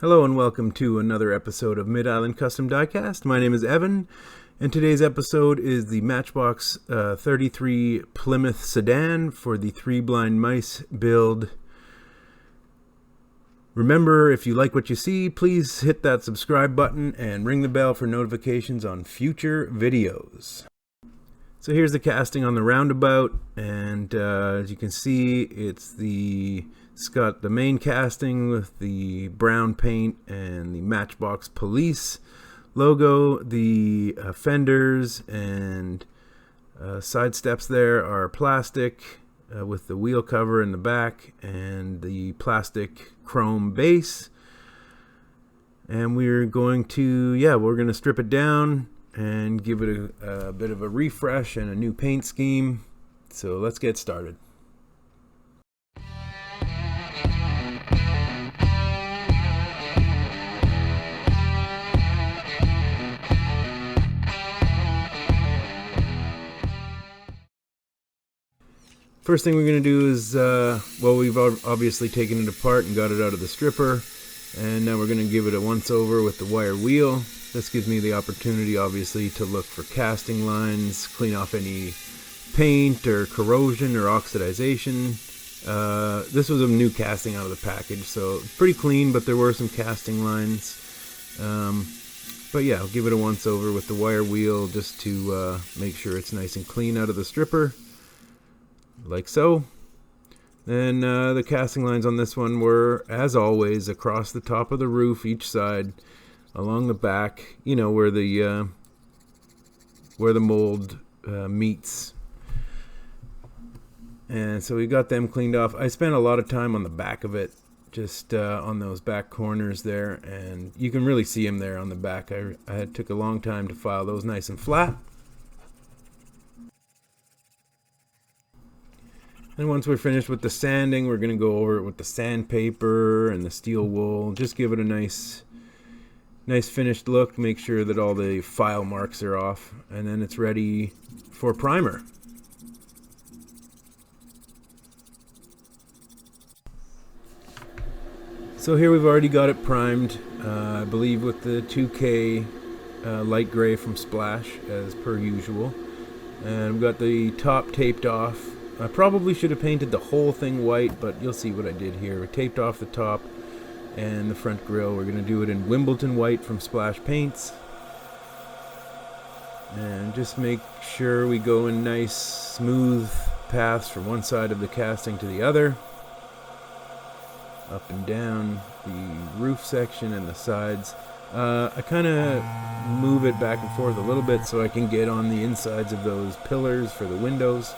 Hello and welcome to another episode of Mid-Island Custom Diecast. My name is Evan, and today's episode is the Matchbox 33 Plymouth Sedan for the 3 Blind Mice build. Remember, if you like what you see, please hit that subscribe button and ring the bell for notifications on future videos. So here's the casting on the roundabout, and as you can see, it's got the main casting with the brown paint and the Matchbox police logo. The fenders and side steps there are plastic with the wheel cover in the back and the plastic chrome base. And we're going to strip it down and give it a bit of a refresh and a new paint scheme. So let's get started. First thing we're going to do is, we've obviously taken it apart and got it out of the stripper, and now we're going to give it a once over with the wire wheel. This gives me the opportunity, obviously, to look for casting lines, clean off any paint or corrosion or oxidization. This was a new casting out of the package, so pretty clean, but there were some casting lines. But yeah, I'll give it a once over with the wire wheel just to make sure it's nice and clean out of the stripper. Like so. Then the casting lines on this one were, as always, across the top of the roof, each side, along the back, you know, where the mold meets. And so we got them cleaned off. I spent a lot of time on the back of it, just on those back corners there, and you can really see them there on the back. I took a long time to file those nice and flat. And once we're finished with the sanding, we're going to go over it with the sandpaper and the steel wool. Just give it a nice finished look. Make sure that all the file marks are off. And then it's ready for primer. So here we've already got it primed, I believe with the 2K light gray from Splash, as per usual. And we've got the top taped off. I probably should have painted the whole thing white, but you'll see what I did here. We taped off the top and the front grille. We're going to do it in Wimbledon white from Splash Paints. And just make sure we go in nice, smooth paths from one side of the casting to the other. Up and down the roof section and the sides. I kind of move it back and forth a little bit so I can get on the insides of those pillars for the windows.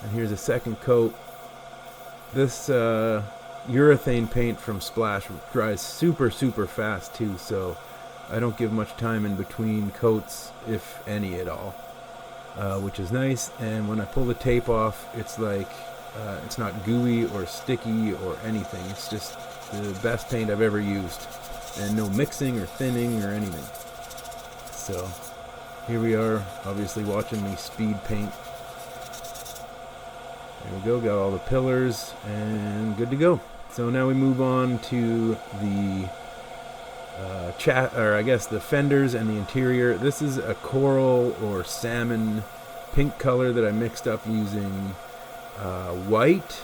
And here's a second coat. This urethane paint from Splash dries super fast too, so I don't give much time in between coats, if any at all, which is nice. And when I pull the tape off, it's like it's not gooey or sticky or anything. It's just the best paint I've ever used, and no mixing or thinning or anything. So here we are, obviously watching me speed paint. There we go, got all the pillars and good to go. So now we move on to the the fenders and the interior. This is a coral or salmon pink color that I mixed up using white,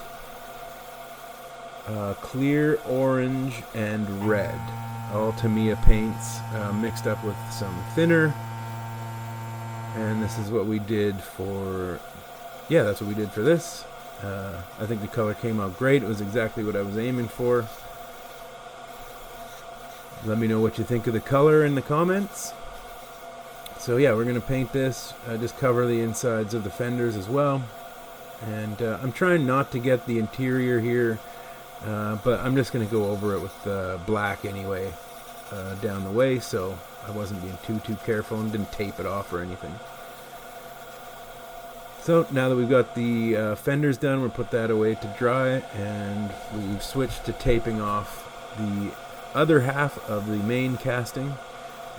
clear orange, and red. All Tamiya paints mixed up with some thinner. And this is what we did for... Yeah, that's what we did for this. I think the color came out great. It was exactly what I was aiming for. Let me know what you think of the color in the comments. So yeah, we're going to paint this. Just cover the insides of the fenders as well. And I'm trying not to get the interior here, but I'm just going to go over it with black anyway down the way, so I wasn't being too careful and didn't tape it off or anything. So now that we've got the fenders done, we'll put that away to dry, and we've switched to taping off the other half of the main casting,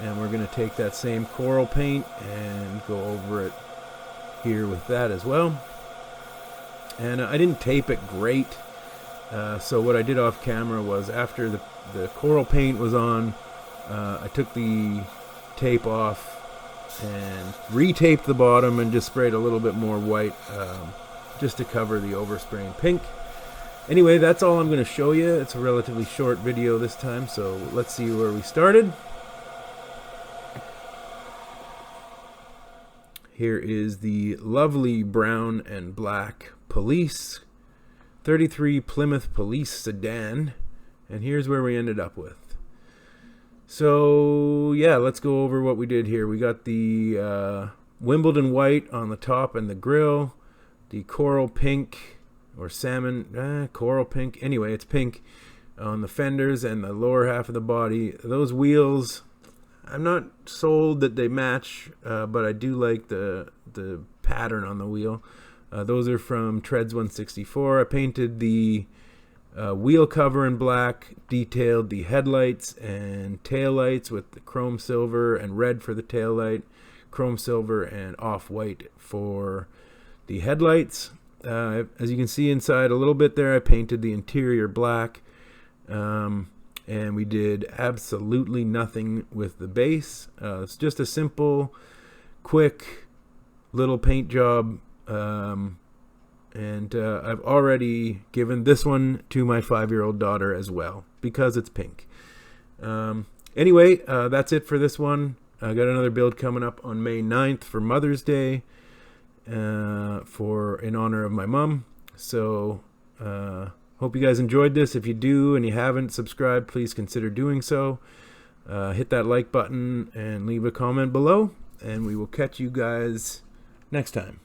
and we're going to take that same coral paint and go over it here with that as well. And I didn't tape it great. So what I did off camera was, after the coral paint was on, I took the tape off and retaped the bottom and just sprayed a little bit more white, just to cover the overspraying pink. Anyway, that's all I'm going to show you. It's a relatively short video this time, so let's see where we started. Here is the lovely brown and black police 33 Plymouth Police Sedan, and here's where we ended up with. So yeah, let's go over what we did here. We got the Wimbledon white on the top and the grille, the coral pink or salmon, coral pink, anyway it's pink on the fenders and the lower half of the body. Those wheels, I'm not sold that they match, but I do like the pattern on the wheel. Those are from Treads 164. I painted the wheel cover in black, detailed the headlights and taillights with the chrome silver and red for the taillight, chrome silver and off-white for the headlights. As you can see inside a little bit there, I painted the interior black, and we did absolutely nothing with the base. It's just a simple, quick little paint job, and I've already given this one to my 5-year-old daughter as well because it's pink. Anyway, that's it for this one. I got another build coming up on May 9th for Mother's Day, in honor of my mom. So hope you guys enjoyed this. If you do and you haven't subscribed, please consider doing so. Hit that like button and leave a comment below, and we will catch you guys next time.